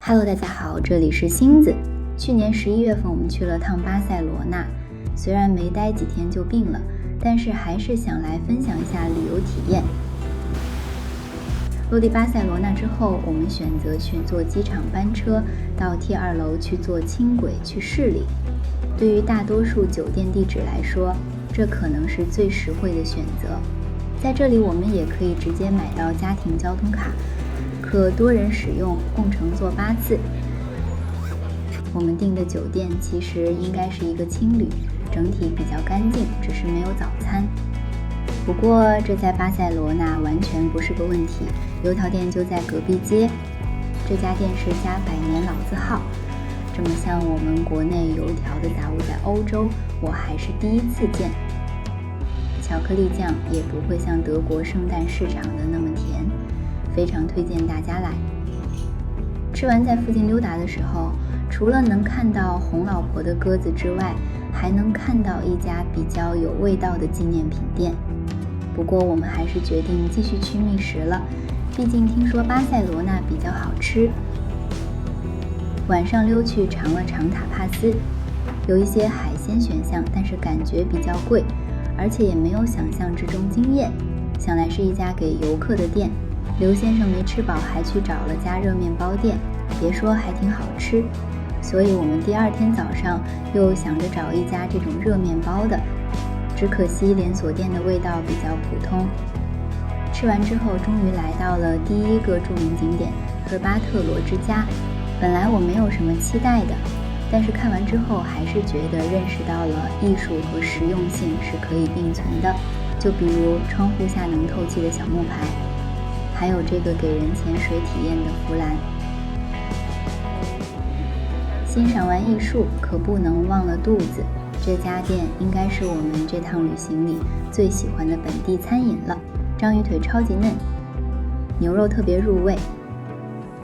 Hello， 大家好，这里是星子。去年11月份我们去了趟巴塞罗那，虽然没待几天就病了，但是还是想来分享一下旅游体验。落地巴塞罗那之后，我们选择去坐机场班车到T2楼去坐轻轨去市里。对于大多数酒店地址来说，这可能是最实惠的选择。在这里我们也可以直接买到家庭交通卡，可多人使用，共乘坐8次。我们订的酒店其实应该是一个青旅，整体比较干净，只是没有早餐。不过这在巴塞罗那完全不是个问题，油条店就在隔壁街。这家店是家100年老字号，这么像我们国内油条的杂物在欧洲，我还是第一次见。巧克力酱也不会像德国圣诞市场的那么甜，非常推荐大家来。吃完在附近溜达的时候，除了能看到红老婆的鸽子之外，还能看到一家比较有味道的纪念品店。不过我们还是决定继续去觅食了，毕竟听说巴塞罗那比较好吃。晚上溜去尝了尝塔帕斯，有一些海鲜选项，但是感觉比较贵，而且也没有想象之中惊艳，想来是一家给游客的店。刘先生没吃饱，还去找了家热面包店，别说还挺好吃。所以我们第2天早上又想着找一家这种热面包的，只可惜连锁店的味道比较普通。吃完之后，终于来到了第一个著名景点赫巴特罗之家。本来我没有什么期待的，但是看完之后还是觉得认识到了艺术和实用性是可以并存的。就比如窗户下能透气的小木牌，还有这个给人潜水体验的浮栏。欣赏完艺术，可不能忘了肚子。这家店应该是我们这趟旅行里最喜欢的本地餐饮了。章鱼腿超级嫩，牛肉特别入味，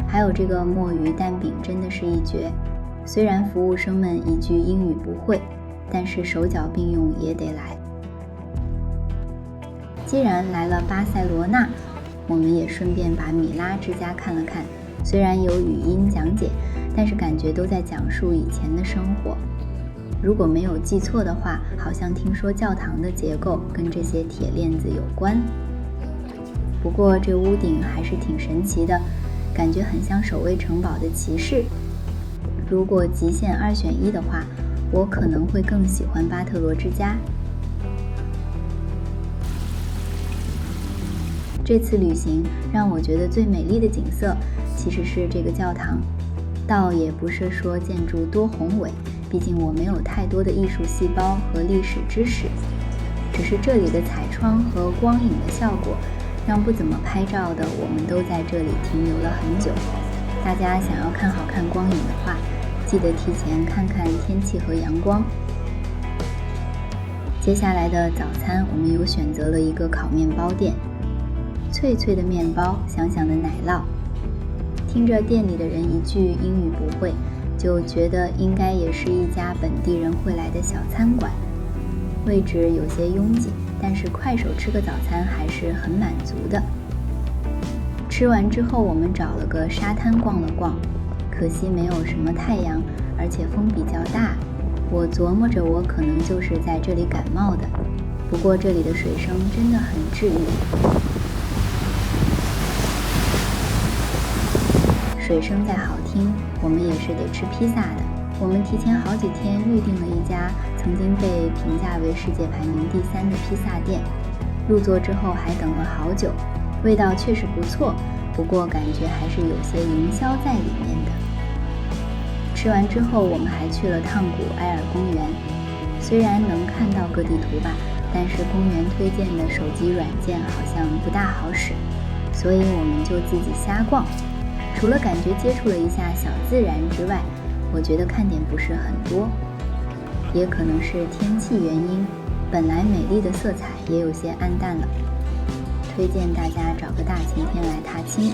还有这个墨鱼蛋饼真的是一绝。虽然服务生们一句英语不会，但是手脚并用也得来。既然来了巴塞罗那，我们也顺便把米拉之家看了看。虽然有语音讲解，但是感觉都在讲述以前的生活。如果没有记错的话，好像听说教堂的结构跟这些铁链子有关。不过这屋顶还是挺神奇的，感觉很像守卫城堡的骑士。如果极限2选1的话，我可能会更喜欢巴特罗之家。这次旅行让我觉得最美丽的景色其实是这个教堂，倒也不是说建筑多宏伟，毕竟我没有太多的艺术细胞和历史知识，只是这里的彩窗和光影的效果让不怎么拍照的我们都在这里停留了很久。大家想要看好看光影的话，记得提前看看天气和阳光。接下来的早餐我们又选择了一个烤面包店，脆脆的面包，香香的奶酪。听着店里的人一句英语不会，就觉得应该也是一家本地人会来的小餐馆。位置有些拥挤，但是快手吃个早餐还是很满足的。吃完之后我们找了个沙滩逛了逛，可惜没有什么太阳，而且风比较大，我琢磨着我可能就是在这里感冒的。不过这里的水声真的很治愈。水声再好听，我们也是得吃披萨的。我们提前好几天预定了一家曾经被评价为世界排名第3的披萨店，入座之后还等了好久。味道确实不错，不过感觉还是有些营销在里面的。吃完之后我们还去了趟古埃尔公园，虽然能看到个地图吧，但是公园推荐的手机软件好像不大好使，所以我们就自己瞎逛。除了感觉接触了一下小自然之外，我觉得看点不是很多，也可能是天气原因，本来美丽的色彩也有些暗淡了。推荐大家找个大晴天来踏青。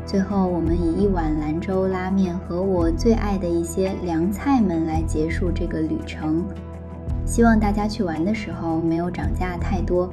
最后我们以一碗兰州拉面和我最爱的一些凉菜们来结束这个旅程。希望大家去玩的时候没有涨价太多，